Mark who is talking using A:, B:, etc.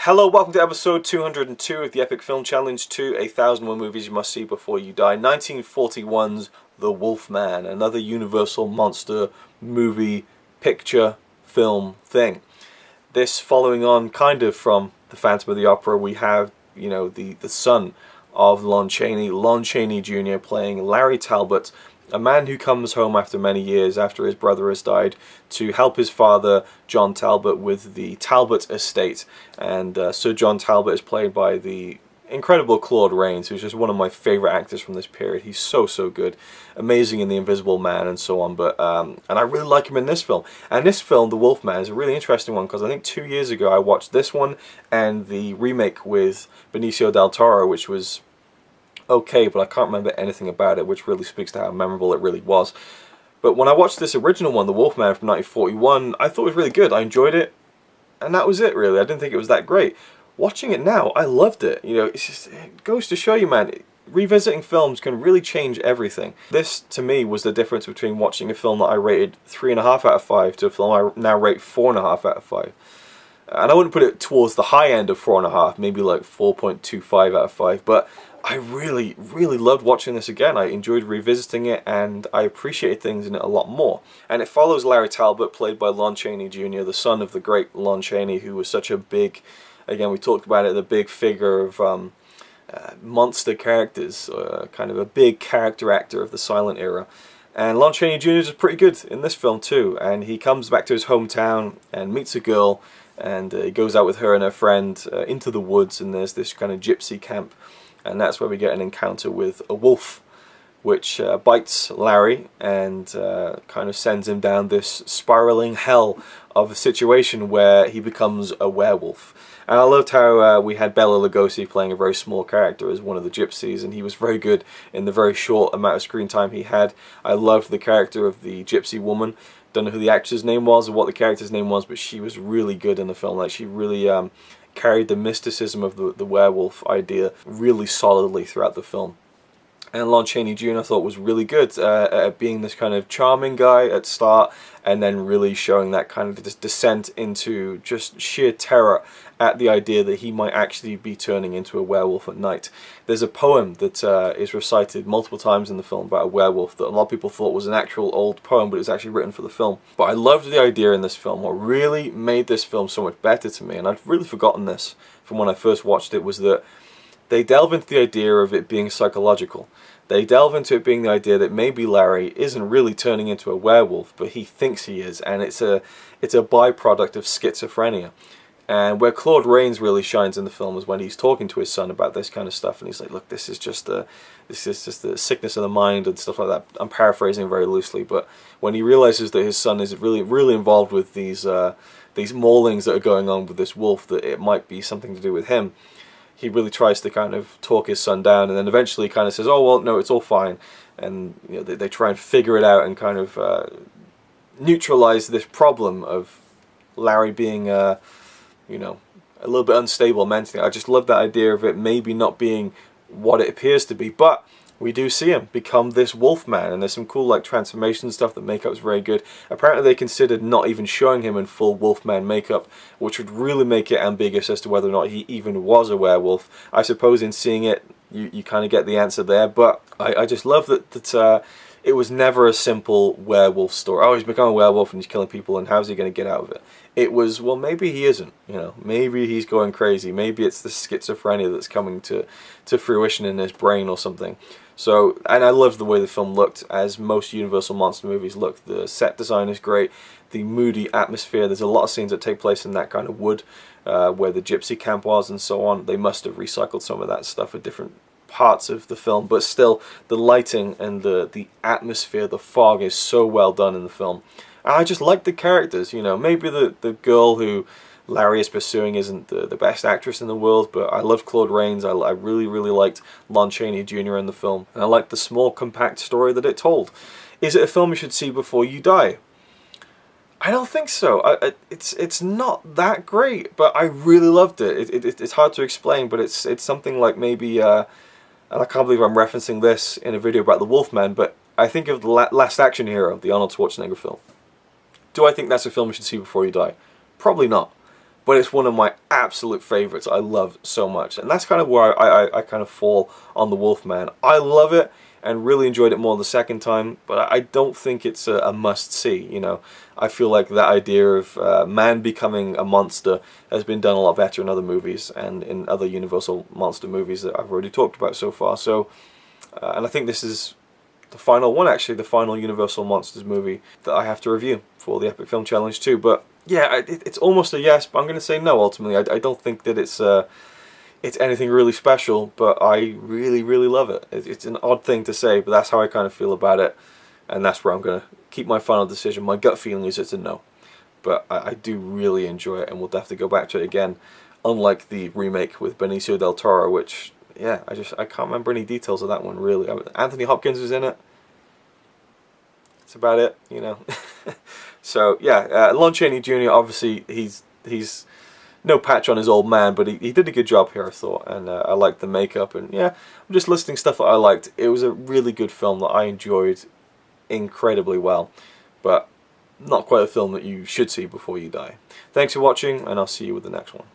A: Hello, welcome to episode 202 of the Epic Film Challenge to 1001 Movies You Must See Before You Die. 1941's The Wolfman, another Universal monster movie, picture, film thing. This following on kind of from The Phantom of the Opera, we have, the son of Lon Chaney Jr. playing Larry Talbot, a man who comes home after many years after his brother has died to help his father, John Talbot, with the Talbot estate. And Sir John Talbot is played by the incredible Claude, who's just one of my favourite actors from this period. He's so good. Amazing in The Invisible Man and so on. But and I really like him in this film. And this film, The Wolfman, is a really interesting one because I think 2 years ago I watched this one and the remake with Benicio del Toro, which was okay, but I can't remember anything about it, which really speaks to how memorable it really was. But when I watched this original one, The Wolfman from 1941, I thought it was really good. I enjoyed it, and that was it, really. I didn't think it was that great. Watching it now, I loved it. It goes to show you, man, revisiting films can really change everything. This, to me, was the difference between watching a film that I rated 3.5 out of 5 to a film I now rate 4.5 out of 5. And I wouldn't put it towards the high end of 4.5, maybe like 4.25 out of 5, but I really loved watching this again. I enjoyed revisiting it, and I appreciated things in it a lot more. And it follows Larry Talbot, played by Lon Chaney Jr., the son of the great Lon Chaney, who was such a big, again, we talked about it, the big figure of monster characters, kind of a big character actor of the silent era. And Lon Chaney Jr. is pretty good in this film too, and he comes back to his hometown and meets a girl, and he goes out with her and her friend into the woods, and there's this kind of gypsy camp. And that's where we get an encounter with a wolf, which bites Larry and kind of sends him down this spiraling hell of a situation where he becomes a werewolf. And I loved how we had Bela Lugosi playing a very small character as one of the gypsies, and he was very good in the very short amount of screen time he had. I loved the character of the gypsy woman. Don't know who the actress name was or what the character's name was, but she was really good in the film. Like, she really carried the mysticism of the werewolf idea really solidly throughout the film. And Lon Chaney Jr. I thought was really good at being this kind of charming guy at start, and then really showing that kind of descent into just sheer terror at the idea that he might actually be turning into a werewolf at night. There's a poem that is recited multiple times in the film about a werewolf that a lot of people thought was an actual old poem, but it was actually written for the film. But I loved the idea in this film. What really made this film so much better to me, and I'd really forgotten this from when I first watched it, was that they delve into the idea of it being psychological. They delve into it being the idea that maybe Larry isn't really turning into a werewolf, but he thinks he is, and it's a byproduct of schizophrenia. And where Claude really shines in the film is when he's talking to his son about this kind of stuff, and he's like, "Look, this is just the sickness of the mind and stuff like that." I'm paraphrasing very loosely, but when he realizes that his son is really involved with these maulings that are going on with this wolf, that it might be something to do with him, he really tries to kind of talk his son down, and then eventually kind of says, "Oh well, no, it's all fine." And they try and figure it out and kind of neutralize this problem of Larry being a little bit unstable mentally. I just love that idea of it maybe not being what it appears to be, but we do see him become this Wolfman, and there's some cool transformation stuff. The makeup's very good. Apparently they considered not even showing him in full Wolfman makeup, which would really make it ambiguous as to whether or not he even was a werewolf. I suppose in seeing it, you kind of get the answer there, but I just love that it was never a simple werewolf story. Oh, he's become a werewolf and he's killing people, and how's he going to get out of it? It was, well, maybe he isn't. Maybe he's going crazy. Maybe it's the schizophrenia that's coming to fruition in his brain or something. So, and I loved the way the film looked, as most Universal monster movies look. The set design is great. The moody atmosphere. There's a lot of scenes that take place in that kind of wood, where the gypsy camp was and so on. They must have recycled some of that stuff at different parts of the film, but still, the lighting and the atmosphere, the fog is so well done in the film. And I just like the characters. Maybe the girl who Larry is pursuing isn't the best actress in the world, but I love Claude Rains. I really liked Lon Chaney Jr. in the film, and I liked the small, compact story that it told. Is it a film you should see before you die? I don't think so. It's not that great, but I really loved it. It's hard to explain, but it's something like maybe, and I can't believe I'm referencing this in a video about the Wolfman, but I think of the Last Action Hero, the Arnold Schwarzenegger film. Do I think that's a film you should see before you die? Probably not. but it's one of my absolute favorites. I love so much, and that's kind of where I kind of fall on The Wolfman. I love it and really enjoyed it more the second time, but I don't think it's a must-see, you know. I feel like that idea of man becoming a monster has been done a lot better in other movies and in other Universal monster movies that I've already talked about so far. So, and I think this is the final one, actually, the final Universal Monsters movie that I have to review for the Epic Film Challenge 2. But yeah, it's almost a yes, but I'm going to say no, ultimately. I don't think that it's anything really special, but I really, really love it. It's an odd thing to say, but that's how I kind of feel about it, and that's where I'm going to keep my final decision. My gut feeling is it's a no, but I do really enjoy it, and we'll definitely go back to it again, unlike the remake with Benicio del Toro, which, yeah, I can't remember any details of that one, really. Anthony Hopkins was in it. That's about it, you know. So, yeah, Lon Chaney Jr., obviously, he's no patch on his old man, but he did a good job here, I thought, and I liked the makeup, and yeah, I'm just listing stuff that I liked. It was a really good film that I enjoyed incredibly well, but not quite a film that you should see before you die. Thanks for watching, and I'll see you with the next one.